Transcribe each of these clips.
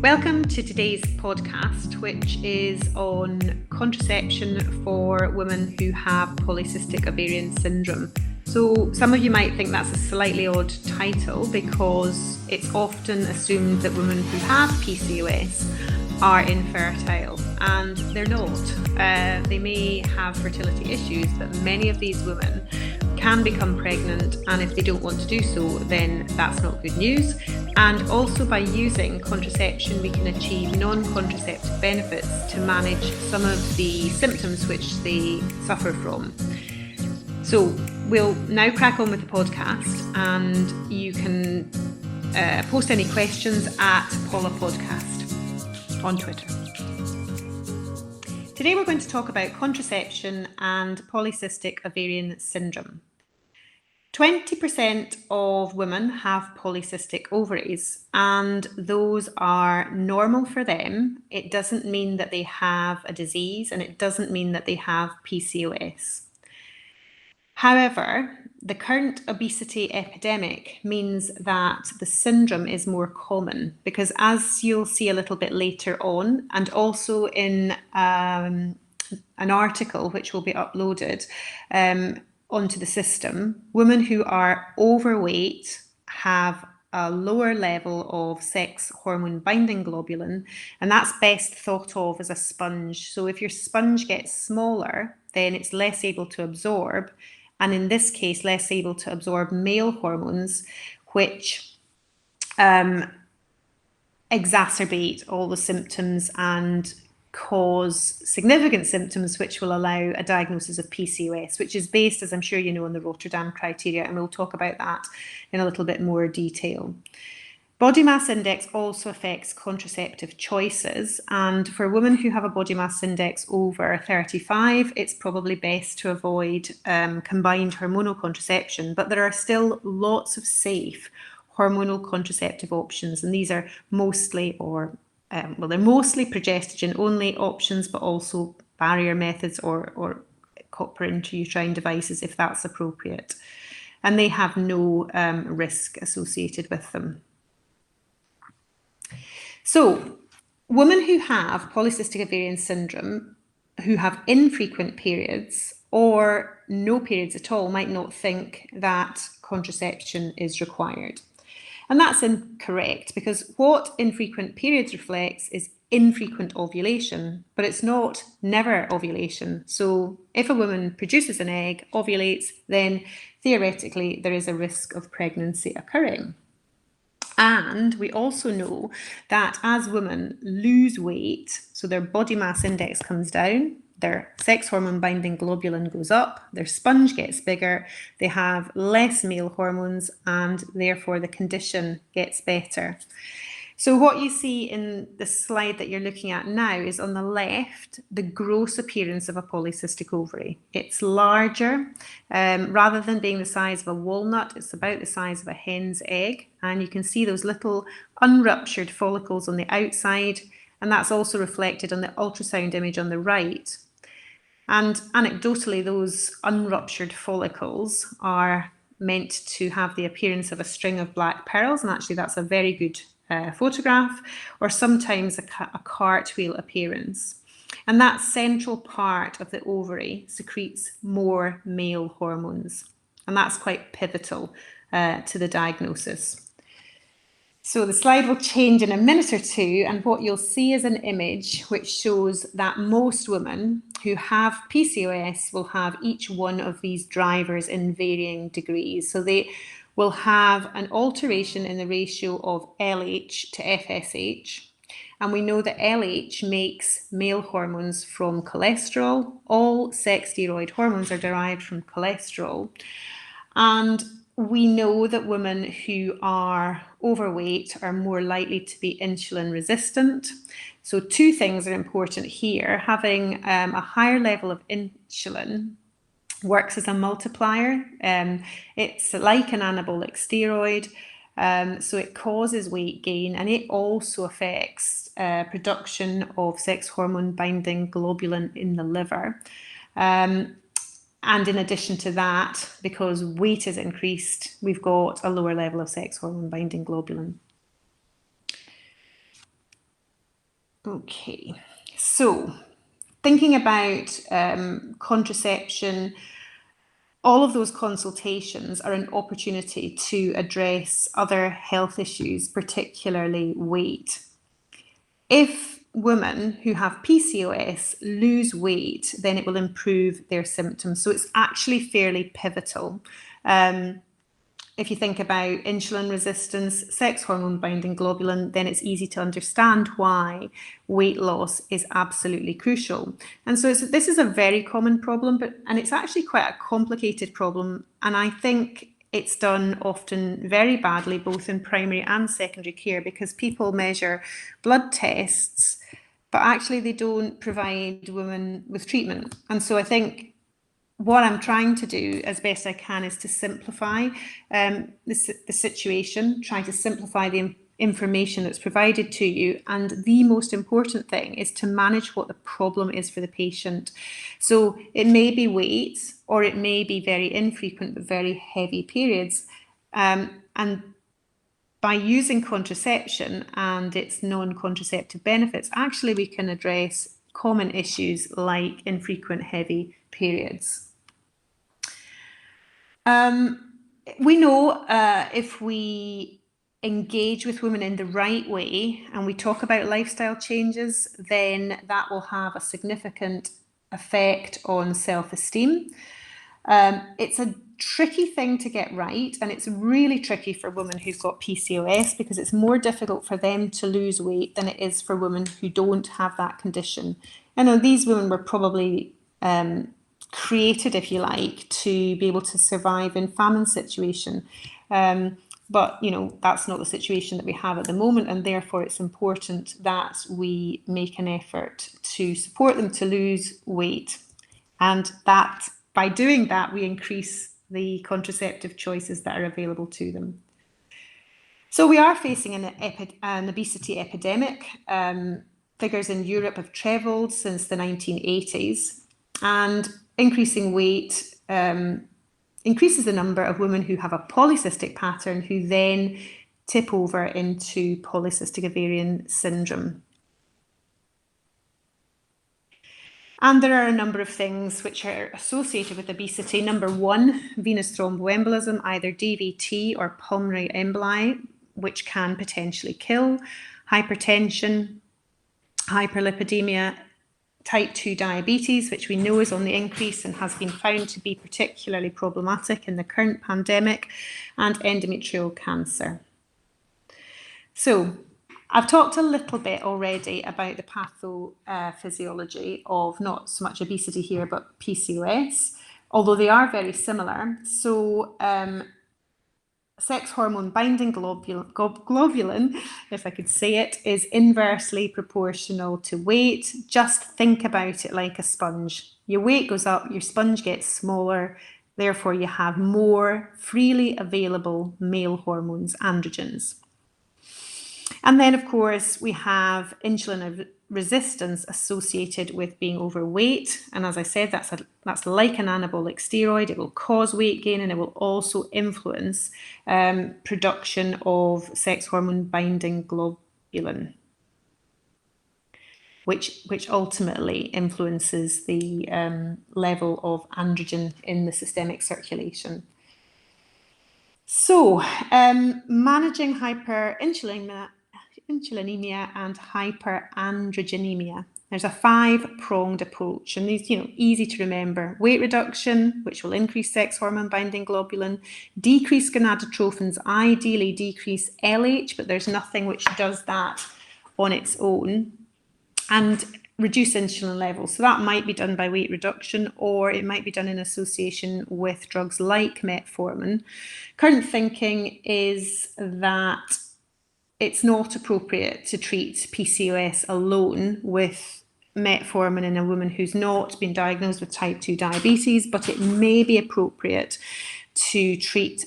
Welcome to today's podcast, which is on contraception for women who have polycystic ovarian syndrome. So some of you might think that's a slightly odd title because it's often assumed that women who have PCOS are infertile, and they're not. They may have fertility issues, but many of these women can become pregnant, and if they don't want to do so, then that's not good news. And also by using contraception, we can achieve non-contraceptive benefits to manage some of the symptoms which they suffer from. So we'll now crack on with the podcast, and you can post any questions at Paula Podcast on Twitter. Today we're going to talk about contraception and polycystic ovarian syndrome. 20% of women have polycystic ovaries, and those are normal for them. It doesn't mean that they have a disease, and it doesn't mean that they have PCOS. However, the current obesity epidemic means that the syndrome is more common because, as you'll see a little bit later on, and also in an article which will be uploaded onto the system, women who are overweight have a lower level of sex hormone binding globulin, and that's best thought of as a sponge. So if your sponge gets smaller, then it's less able to absorb, and in this case, less able to absorb male hormones, which exacerbate all the symptoms and cause significant symptoms which will allow a diagnosis of PCOS, which is based, as I'm sure you know, on the Rotterdam criteria, and we'll talk about that in a little bit more detail. Body mass index also affects contraceptive choices, and for women who have a body mass index over 35, it's probably best to avoid combined hormonal contraception, but there are still lots of safe hormonal contraceptive options, and these are mostly they're mostly progestogen only options, but also barrier methods or copper intrauterine devices if that's appropriate, and they have no risk associated with them. So women who have polycystic ovarian syndrome, who have infrequent periods or no periods at all, might not think that contraception is required. And that's incorrect, because what infrequent periods reflects is infrequent ovulation, but it's not never ovulation. So if a woman produces an egg, ovulates, then theoretically there is a risk of pregnancy occurring. And we also know that as women lose weight, so their body mass index comes down, their sex hormone binding globulin goes up, their sponge gets bigger, they have less male hormones, and therefore the condition gets better. So what you see in the slide that you're looking at now is, on the left, the gross appearance of a polycystic ovary. It's larger. Rather than being the size of a walnut, it's about the size of a hen's egg. And you can see those little unruptured follicles on the outside, and that's also reflected on the ultrasound image on the right. And anecdotally, those unruptured follicles are meant to have the appearance of a string of black pearls, and actually that's a very good photograph, or sometimes a cartwheel appearance. And that central part of the ovary secretes more male hormones, and that's quite pivotal to the diagnosis. So the slide will change in a minute or two, and what you'll see is an image which shows that most women who have PCOS will have each one of these drivers in varying degrees. So they will have an alteration in the ratio of LH to FSH. And we know that LH makes male hormones from cholesterol. All sex steroid hormones are derived from cholesterol. And we know that women who are overweight are more likely to be insulin resistant. So two things are important here. Having a higher level of insulin works as a multiplier. It's like an anabolic steroid, so it causes weight gain, and it also affects production of sex hormone binding globulin in the liver. And in addition to that, because weight is increased, we've got a lower level of sex hormone binding globulin. Okay, so thinking about contraception, all of those consultations are an opportunity to address other health issues, particularly weight. If women who have PCOS lose weight, then it will improve their symptoms. So it's actually fairly pivotal. If you think about insulin resistance, sex hormone binding globulin, then it's easy to understand why weight loss is absolutely crucial. And so this is a very common problem, and it's actually quite a complicated problem. And I think it's done often very badly, both in primary and secondary care, because people measure blood tests, but actually they don't provide women with treatment. And so I think what I'm trying to do as best I can is to simplify the situation, try to simplify the information that's provided to you. And the most important thing is to manage what the problem is for the patient. So it may be weight, or it may be very infrequent but very heavy periods. And by using contraception and its non-contraceptive benefits, actually we can address common issues like infrequent heavy periods. We know if we engage with women in the right way and we talk about lifestyle changes, then that will have a significant effect on self-esteem. It's a tricky thing to get right, and it's really tricky for women who've got PCOS because it's more difficult for them to lose weight than it is for women who don't have that condition. And these women were probably created, if you like, to be able to survive in famine situation. But, that's not the situation that we have at the moment, and therefore it's important that we make an effort to support them to lose weight. And that by doing that, we increase the contraceptive choices that are available to them. So we are facing an obesity epidemic. Figures in Europe have trebled since the 1980s, and increasing weight increases the number of women who have a polycystic pattern who then tip over into polycystic ovarian syndrome. And there are a number of things which are associated with obesity. Number one, venous thromboembolism, either DVT or pulmonary emboli, which can potentially kill, hypertension, hyperlipidemia, type 2 diabetes, which we know is on the increase and has been found to be particularly problematic in the current pandemic, and endometrial cancer. So I've talked a little bit already about the pathophysiology of not so much obesity here, but PCOS, although they are very similar. So sex hormone binding globulin, if I could say it, is inversely proportional to weight. Just think about it like a sponge. Your weight goes up, your sponge gets smaller, therefore you have more freely available male hormones, androgens. And then, of course, we have insulin resistance associated with being overweight. And as I said, that's like an anabolic steroid. It will cause weight gain, and it will also influence production of sex hormone binding globulin, which ultimately influences the level of androgen in the systemic circulation. So, managing hyperinsulinemia and hyperandrogenemia. There's a 5-pronged approach, and these, easy to remember. Weight reduction, which will increase sex hormone binding globulin, decrease gonadotrophins, ideally decrease LH, but there's nothing which does that on its own, and reduce insulin levels. So that might be done by weight reduction, or it might be done in association with drugs like metformin. Current thinking is that it's not appropriate to treat PCOS alone with metformin in a woman who's not been diagnosed with type 2 diabetes, but it may be appropriate to treat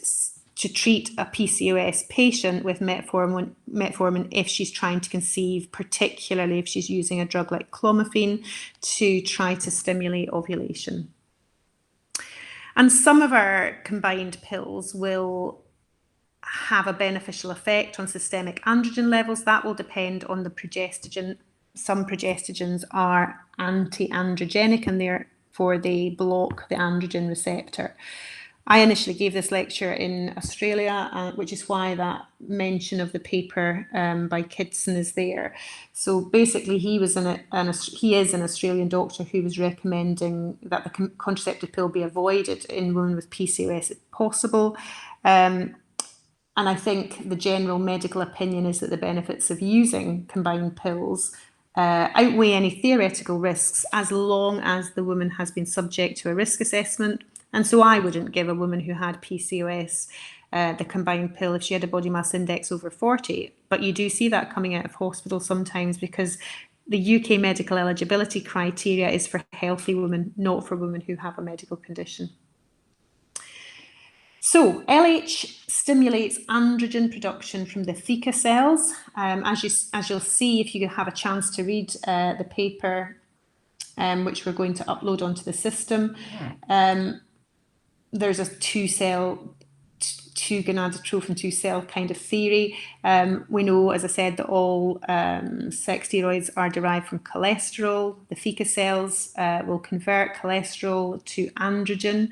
a PCOS patient with metformin if she's trying to conceive, particularly if she's using a drug like clomiphene to try to stimulate ovulation. And some of our combined pills will have a beneficial effect on systemic androgen levels. That will depend on the progestogen some progestogens are antiandrogenic, and therefore they block the androgen receptor. I initially gave this lecture in Australia, which is why that mention of the paper by Kidson is there. So basically, he is an Australian doctor who was recommending that the contraceptive pill be avoided in women with PCOS if possible. And I think the general medical opinion is that the benefits of using combined pills outweigh any theoretical risks, as long as the woman has been subject to a risk assessment. And so I wouldn't give a woman who had PCOS the combined pill if she had a body mass index over 40. But you do see that coming out of hospital sometimes, because the UK medical eligibility criteria is for healthy women, not for women who have a medical condition. So LH stimulates androgen production from the theca cells. As you'll see, if you have a chance to read the paper, which we're going to upload onto the system, there's a two gonadotrophin, two cell kind of theory. We know, as I said, that all sex steroids are derived from cholesterol. The theca cells will convert cholesterol to androgen.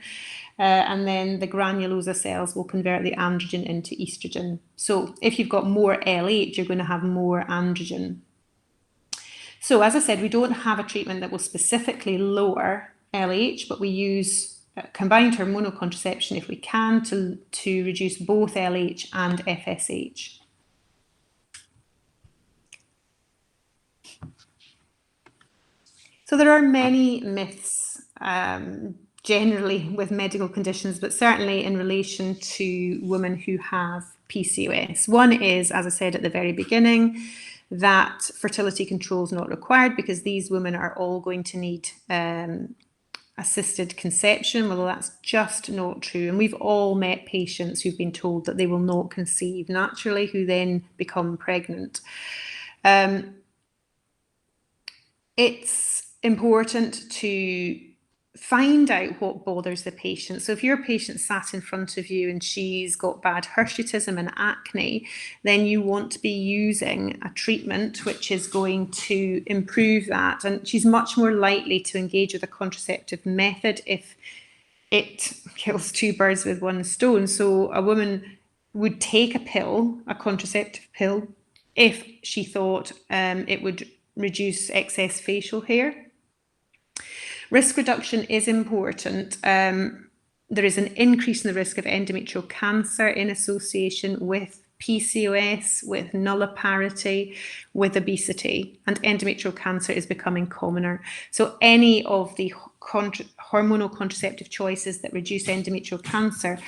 And then the granulosa cells will convert the androgen into estrogen. So if you've got more LH, you're going to have more androgen. So as I said, we don't have a treatment that will specifically lower LH, but we use combined hormonal contraception if we can to reduce both LH and FSH. So there are many myths generally with medical conditions, but certainly in relation to women who have PCOS. One is, as I said at the very beginning, that fertility control is not required because these women are all going to need assisted conception. Well, that's just not true. And we've all met patients who've been told that they will not conceive naturally, who then become pregnant. It's important to find out what bothers the patient. So if your patient sat in front of you and she's got bad hirsuitism and acne, then you want to be using a treatment which is going to improve that. And she's much more likely to engage with a contraceptive method if it kills two birds with one stone. So a woman would take a pill, a contraceptive pill, if she thought it would reduce excess facial hair. Risk reduction is important. There is an increase in the risk of endometrial cancer in association with PCOS, with nulliparity, with obesity, and endometrial cancer is becoming commoner. So any of the hormonal contraceptive choices that reduce endometrial cancer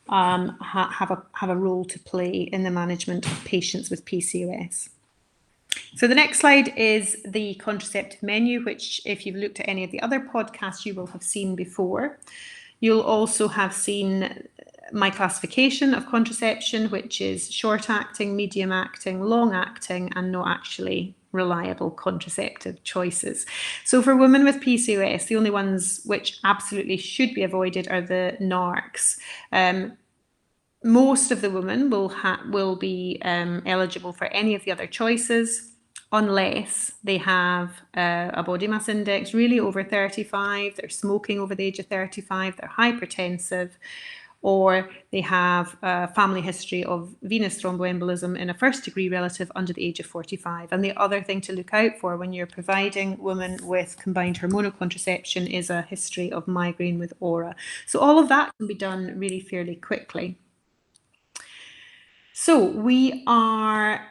have a role to play in the management of patients with PCOS. So the next slide is the contraceptive menu, which if you've looked at any of the other podcasts, you will have seen before. You'll also have seen my classification of contraception, which is short-acting, medium-acting, long-acting, and not actually reliable contraceptive choices. So for women with PCOS, the only ones which absolutely should be avoided are the NARCs. Most of the women will be eligible for any of the other choices, unless they have a body mass index really over 35, they're smoking over the age of 35, they're hypertensive, or they have a family history of venous thromboembolism in a first-degree relative under the age of 45. And the other thing to look out for when you're providing women with combined hormonal contraception is a history of migraine with aura. So all of that can be done really fairly quickly. So we are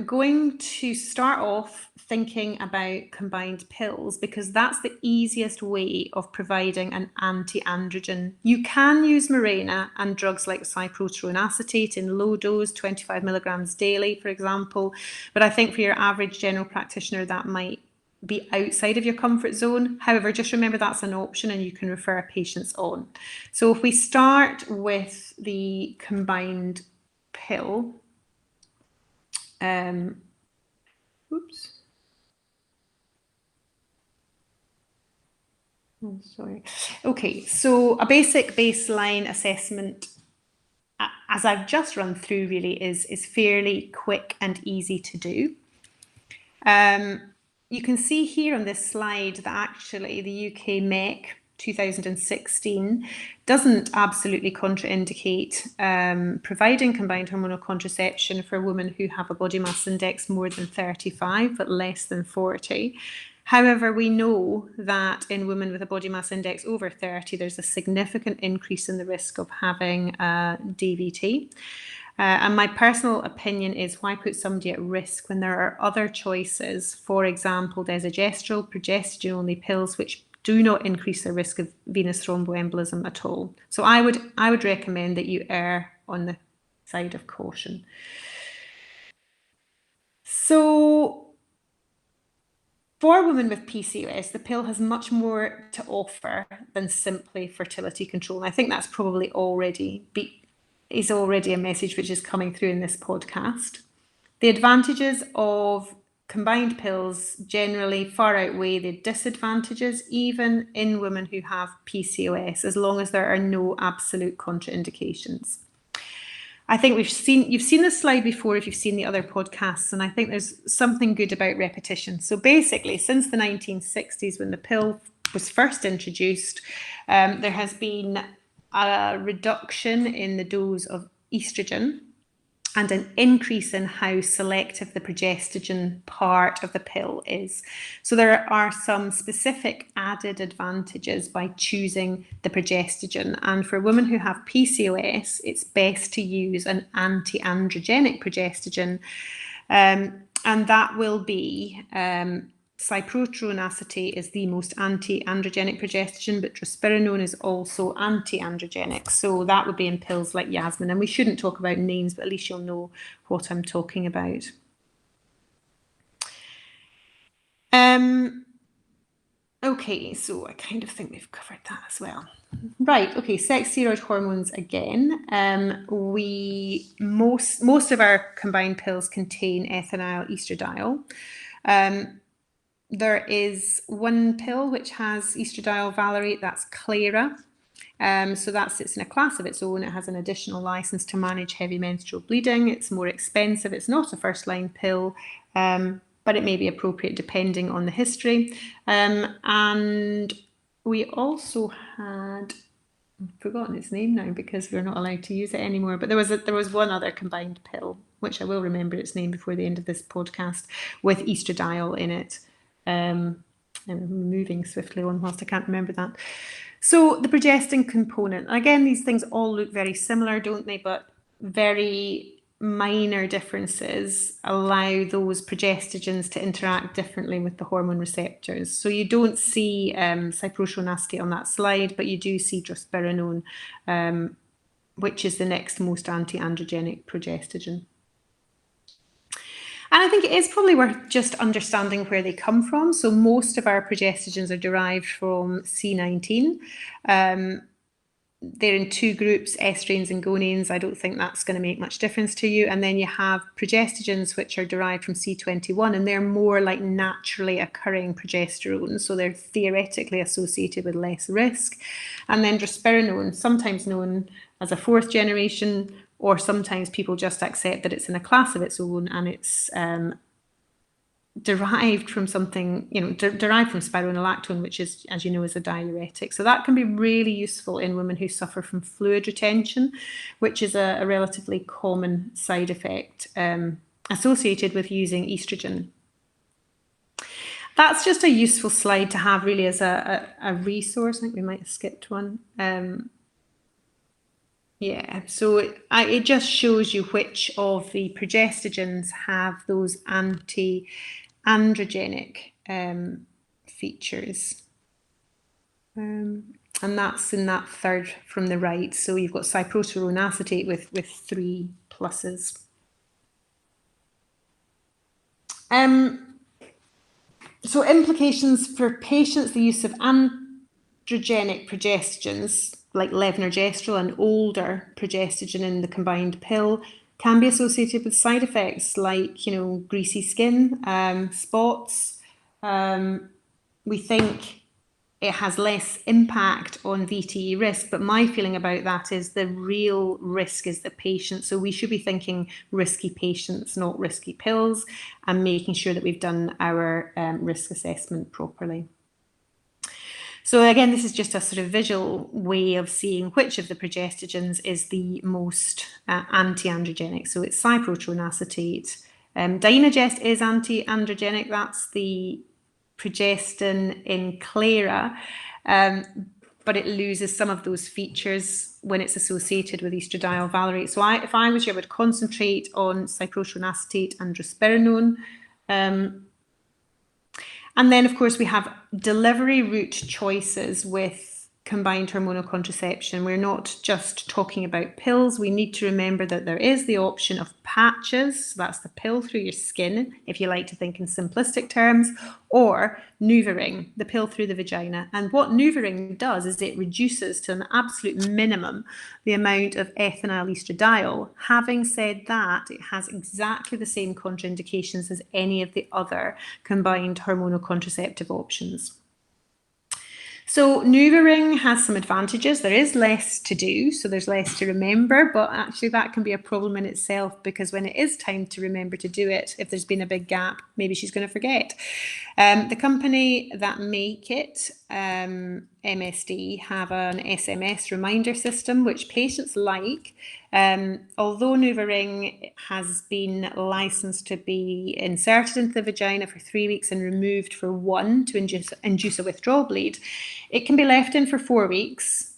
going to start off thinking about combined pills because that's the easiest way of providing an anti-androgen. You can use Mirena and drugs like cyproterone acetate in low dose, 25 milligrams daily, for example. But I think for your average general practitioner, that might be outside of your comfort zone. However, just remember that's an option and you can refer patients on. So if we start with the combined pill, oops. Oh, sorry. Okay, so a basic baseline assessment, as I've just run through, really is fairly quick and easy to do. you can see here on this slide that actually the UK MEC 2016 doesn't absolutely contraindicate providing combined hormonal contraception for women who have a body mass index more than 35 but less than 40. However, we know that in women with a body mass index over 30, there's a significant increase in the risk of having DVT. And my personal opinion is, why put somebody at risk when there are other choices, for example, desogestrel, progestogen-only pills, which do not increase the risk of venous thromboembolism at all. So I would recommend that you err on the side of caution. So for women with PCOS, the pill has much more to offer than simply fertility control. And I think that's probably already a message which is coming through in this podcast. The advantages of combined pills generally far outweigh the disadvantages, even in women who have PCOS, as long as there are no absolute contraindications. I think you've seen this slide before if you've seen the other podcasts, and I think there's something good about repetition. So basically, since the 1960s, when the pill was first introduced, there has been a reduction in the dose of estrogen and an increase in how selective the progestogen part of the pill is. So there are some specific added advantages by choosing the progestogen. And for women who have PCOS, it's best to use an antiandrogenic progestogen. And that will be cyproterone acetate is the most anti-androgenic progestogen, but drospirenone is also anti-androgenic. So that would be in pills like Yasmin. And we shouldn't talk about names, but at least you'll know what I'm talking about. Okay, so I kind of think we've covered that as well. Right, okay, sex steroid hormones again. Most of our combined pills contain ethinyl estradiol. There is one pill which has estradiol valerate, that's Clara. So that sits in a class of its own. It has an additional license to manage heavy menstrual bleeding. It's more expensive. It's not a first-line pill, but it may be appropriate depending on the history. And we also had, I've forgotten its name now because we're not allowed to use it anymore, but there was one other combined pill, which I will remember its name before the end of this podcast, with estradiol in it. I'm moving swiftly on whilst I can't remember that. So the progestin component, again, these things all look very similar, don't they? But very minor differences allow those progestogens to interact differently with the hormone receptors. So you don't see cyproterone acetate on that slide, but you do see drospirenone, which is the next most anti-androgenic progestogen. And I think it is probably worth just understanding where they come from. So most of our progestogens are derived from C19. They're in two groups, estrogens and gonanes. I don't think that's going to make much difference to you. And then you have progestogens, which are derived from C21, and they're more like naturally occurring progesterone. So they're theoretically associated with less risk. And then drospirenone, sometimes known as a fourth generation, or sometimes people just accept that it's in a class of its own and it's derived from something, derived from spironolactone, which is, as you know, is a diuretic. So that can be really useful in women who suffer from fluid retention, which is a relatively common side effect associated with using estrogen. That's just a useful slide to have really as a resource. I think we might have skipped one. Yeah, so it just shows you which of the progestogens have those anti-androgenic features. And that's in that third from the right. So you've got cyproterone acetate with 3 pluses. So implications for patients, the use of androgenic progestogens like levonorgestrel and older progestogen in the combined pill can be associated with side effects like, greasy skin, spots. We think it has less impact on VTE risk, but my feeling about that is the real risk is the patient. So we should be thinking risky patients, not risky pills, and making sure that we've done our risk assessment properly. So again, this is just a sort of visual way of seeing which of the progestogens is the most anti-androgenic. So it's cyproterone acetate. Dynagest is anti-androgenic. That's the progestin in Clara, but it loses some of those features when it's associated with estradiol valerate. So if I was you, I would concentrate on cyproterone acetate and drospirenone. And then, of course, we have delivery route choices with combined hormonal contraception. We're not just talking about pills. We need to remember that there is the option of patches. So that's the pill through your skin, if you like to think in simplistic terms, or NuvaRing, the pill through the vagina. And what NuvaRing does is it reduces to an absolute minimum the amount of ethinyl estradiol. Having said that, it has exactly the same contraindications as any of the other combined hormonal contraceptive options. So NuvaRing has some advantages. There is less to do, so there's less to remember, but actually that can be a problem in itself, because when it is time to remember to do it, if there's been a big gap, maybe she's going to forget. The company that make it, MSD, have an SMS reminder system, which patients like. Although NuvaRing has been licensed to be inserted into the vagina for 3 weeks and removed for 1 to induce a withdrawal bleed, it can be left in for 4 weeks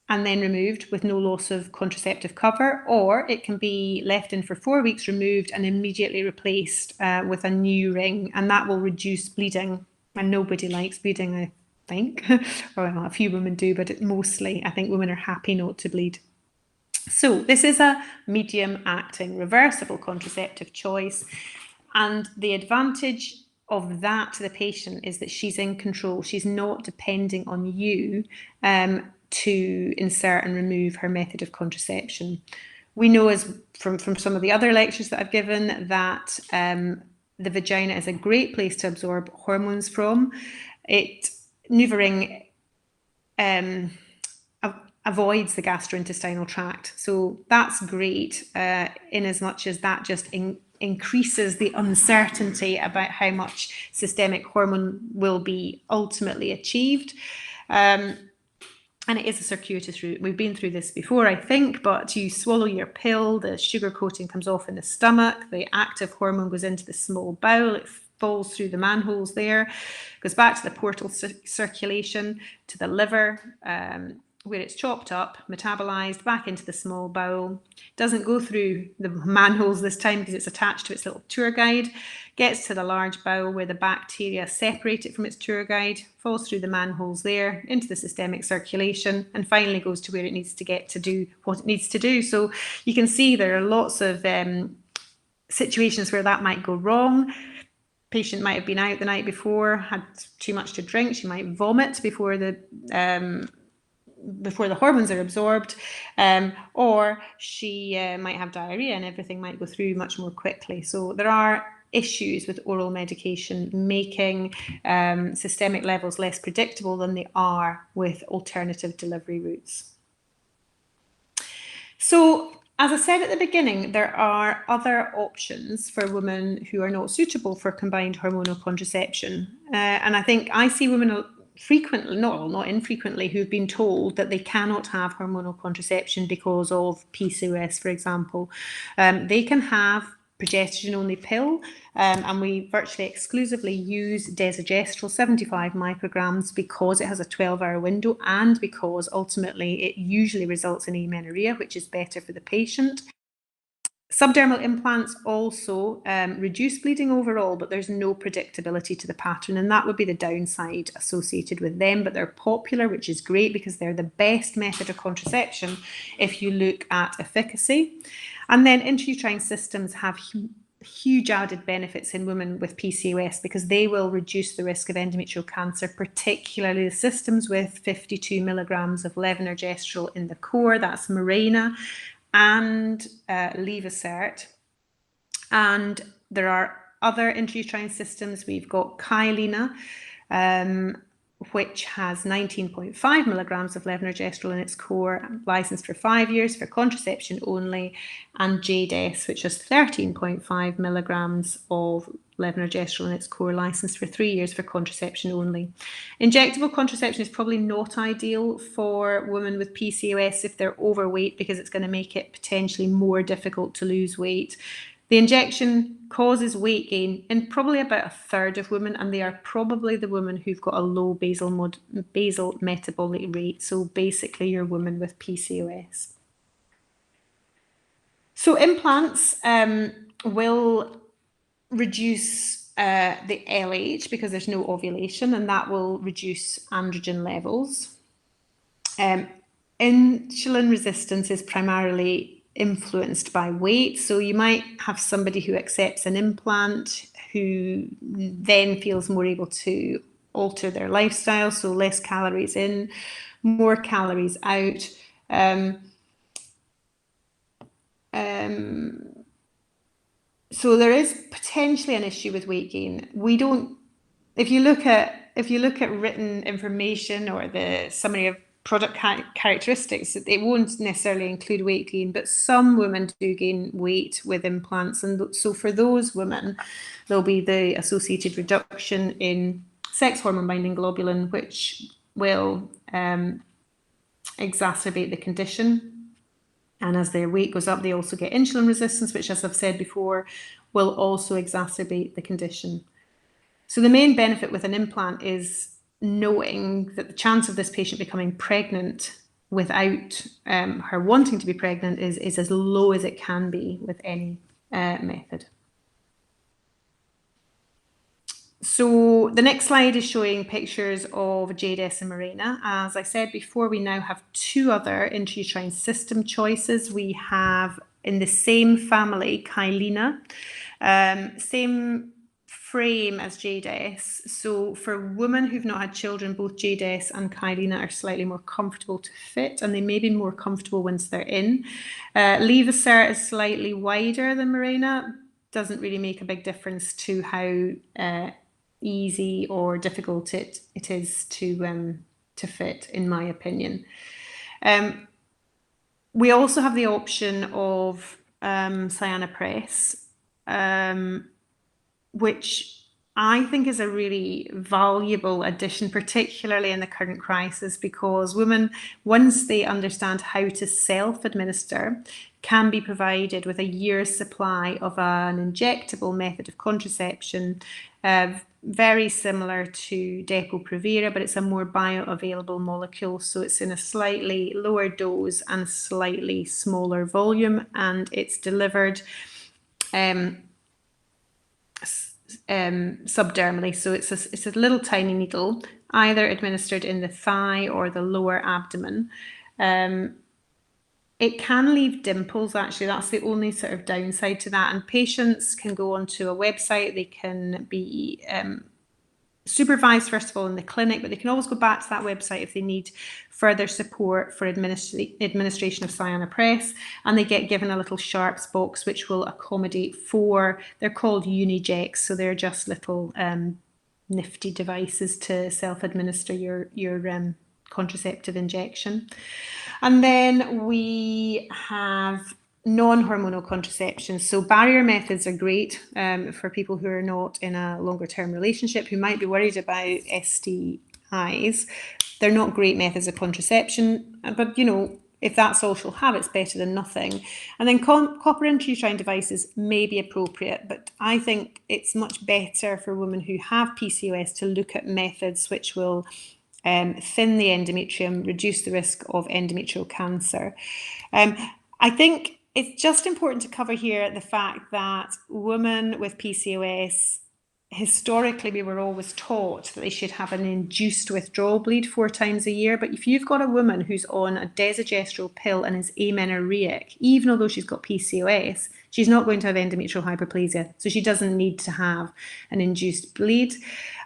and then removed with no loss of contraceptive cover, or it can be left in for 4 weeks, removed, and immediately replaced with a new ring, and that will reduce bleeding. And nobody likes bleeding, I think. Well, a few women do, but mostly I think women are happy not to bleed. So this is a medium-acting reversible contraceptive choice, and the advantage of that to the patient is that she's in control. She's not depending on you to insert and remove her method of contraception. We know from some of the other lectures that I've given that the vagina is a great place to absorb hormones from. NuvaRing avoids the gastrointestinal tract, so that's great in as much as that just increases the uncertainty about how much systemic hormone will be ultimately achieved. And it is a circuitous route. We've been through this before, I think, but you swallow your pill, the sugar coating comes off in the stomach, the active hormone goes into the small bowel, it falls through the manholes there, goes back to the portal circulation, to the liver, where it's chopped up, metabolized, back into the small bowel. Doesn't go through the manholes this time because it's attached to its little tour guide. Gets to the large bowel where the bacteria separate it from its tour guide, falls through the manholes there, into the systemic circulation, and finally goes to where it needs to get to do what it needs to do. So you can see there are lots of situations where that might go wrong. Patient might have been out the night before, had too much to drink, she might vomit before the hormones are absorbed, or she might have diarrhea and everything might go through much more quickly. So there are issues with oral medication making systemic levels less predictable than they are with alternative delivery routes. So, as I said at the beginning, there are other options for women who are not suitable for combined hormonal contraception. And I think I see women frequently, not infrequently, who've been told that they cannot have hormonal contraception because of PCOS, for example. They can have progestogen-only pill, and we virtually exclusively use desogestrel 75 micrograms because it has a 12-hour window and because ultimately it usually results in amenorrhea, which is better for the patient. Subdermal implants also reduce bleeding overall, but there's no predictability to the pattern, and that would be the downside associated with them, but they're popular, which is great because they're the best method of contraception if you look at efficacy. And then intrauterine systems have huge added benefits in women with PCOS because they will reduce the risk of endometrial cancer, particularly the systems with 52 milligrams of levonorgestrel in the core. That's Mirena and Levocert. And there are other intrauterine systems. We've got Kyleena, which has 19.5 milligrams of levonorgestrel in its core, licensed for 5 years for contraception only, and JDES, which has 13.5 milligrams of levonorgestrel in its core, licensed for 3 years for contraception only. Injectable contraception is probably not ideal for women with PCOS if they're overweight, because it's going to make it potentially more difficult to lose weight. The injection causes weight gain in probably about a third of women, and they are probably the women who've got a low basal metabolic rate. So basically your woman with PCOS. So implants will reduce the LH because there's no ovulation, and that will reduce androgen levels. Insulin resistance is primarily influenced by weight. So you might have somebody who accepts an implant who then feels more able to alter their lifestyle, so less calories in, more calories out. So there is potentially an issue with weight gain. If you look at written information or the summary of product characteristics, it won't necessarily include weight gain, but some women do gain weight with implants. And so for those women, there'll be the associated reduction in sex hormone binding globulin, which will exacerbate the condition. And as their weight goes up, they also get insulin resistance, which, as I've said before, will also exacerbate the condition. So the main benefit with an implant is knowing that the chance of this patient becoming pregnant without her wanting to be pregnant is as low as it can be with any method. So the next slide is showing pictures of JDES and Mirena. As I said before, we now have 2 other intrauterine system choices. We have, in the same family, Kyleena, same frame as JDES. So for women who've not had children, both JDES and Kyleena are slightly more comfortable to fit, and they may be more comfortable once they're in. Levocert is slightly wider than Mirena. Doesn't really make a big difference to how easy or difficult it is to fit, in my opinion. We also have the option of Cyanopress, which I think is a really valuable addition, particularly in the current crisis, because women, once they understand how to self-administer, can be provided with a year's supply of an injectable method of contraception, very similar to Depo-Provera, but it's a more bioavailable molecule. So it's in a slightly lower dose and slightly smaller volume, and it's delivered subdermally. So it's a little tiny needle, either administered in the thigh or the lower abdomen. It can leave dimples, actually. That's the only sort of downside to that. And patients can go onto a website. They can be supervised, first of all, in the clinic, but they can always go back to that website if they need further support for administration of Cyanopress. And they get given a little sharps box, which will accommodate 4, they're called Unijects. So they're just little nifty devices to self-administer your contraceptive injection. And then we have non-hormonal contraception. So barrier methods are great for people who are not in a longer term relationship, who might be worried about STIs. They're not great methods of contraception, but if that's all she'll have, it's better than nothing. And then copper intrauterine devices may be appropriate, but I think it's much better for women who have PCOS to look at methods which will thin the endometrium, reduce the risk of endometrial cancer. I think it's just important to cover here the fact that women with PCOS, historically, we were always taught that they should have an induced withdrawal bleed 4 times a year. But if you've got a woman who's on a desogestrel pill and is amenorrheic, even although she's got PCOS, she's not going to have endometrial hyperplasia. So she doesn't need to have an induced bleed.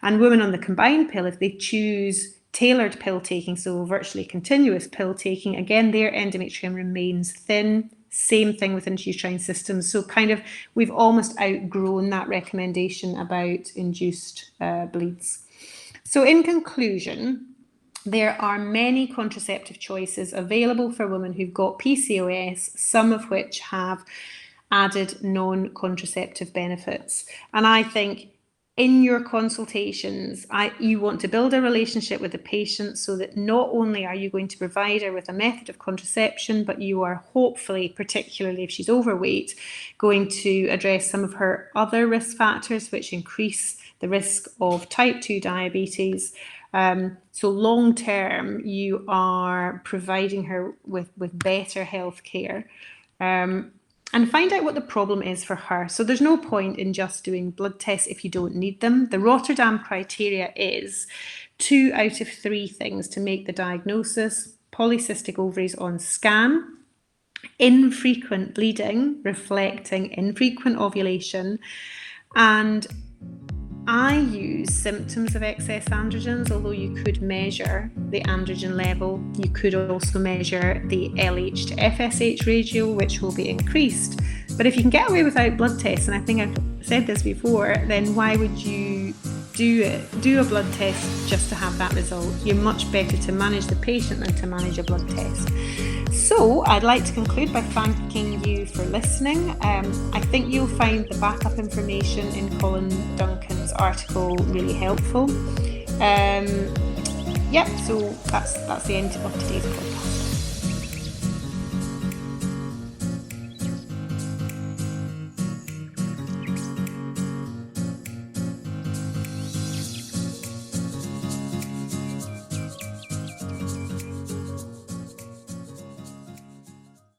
And women on the combined pill, if they choose tailored pill taking, so virtually continuous pill taking, again, their endometrium remains thin. Same thing with intrauterine systems. So we've almost outgrown that recommendation about induced bleeds. So in conclusion, there are many contraceptive choices available for women who've got PCOS, some of which have added non-contraceptive benefits. And I think in your consultations, you want to build a relationship with the patient so that not only are you going to provide her with a method of contraception, but you are hopefully, particularly if she's overweight, going to address some of her other risk factors, which increase the risk of type 2 diabetes. So long term, you are providing her with better health care. And find out what the problem is for her. So there's no point in just doing blood tests if you don't need them. The Rotterdam criteria is 2 out of 3 things to make the diagnosis: polycystic ovaries on scan, infrequent bleeding reflecting infrequent ovulation, and I use symptoms of excess androgens. Although you could measure the androgen level, you could also measure the LH to FSH ratio, which will be increased. But if you can get away without blood tests, and I think I've said this before, then why would you do a blood test just to have that result? You're much better to manage the patient than to manage a blood test. So I'd like to conclude by thanking you for listening. I think you'll find the backup information in Colin Duncan's article really helpful. So that's the end of today's podcast.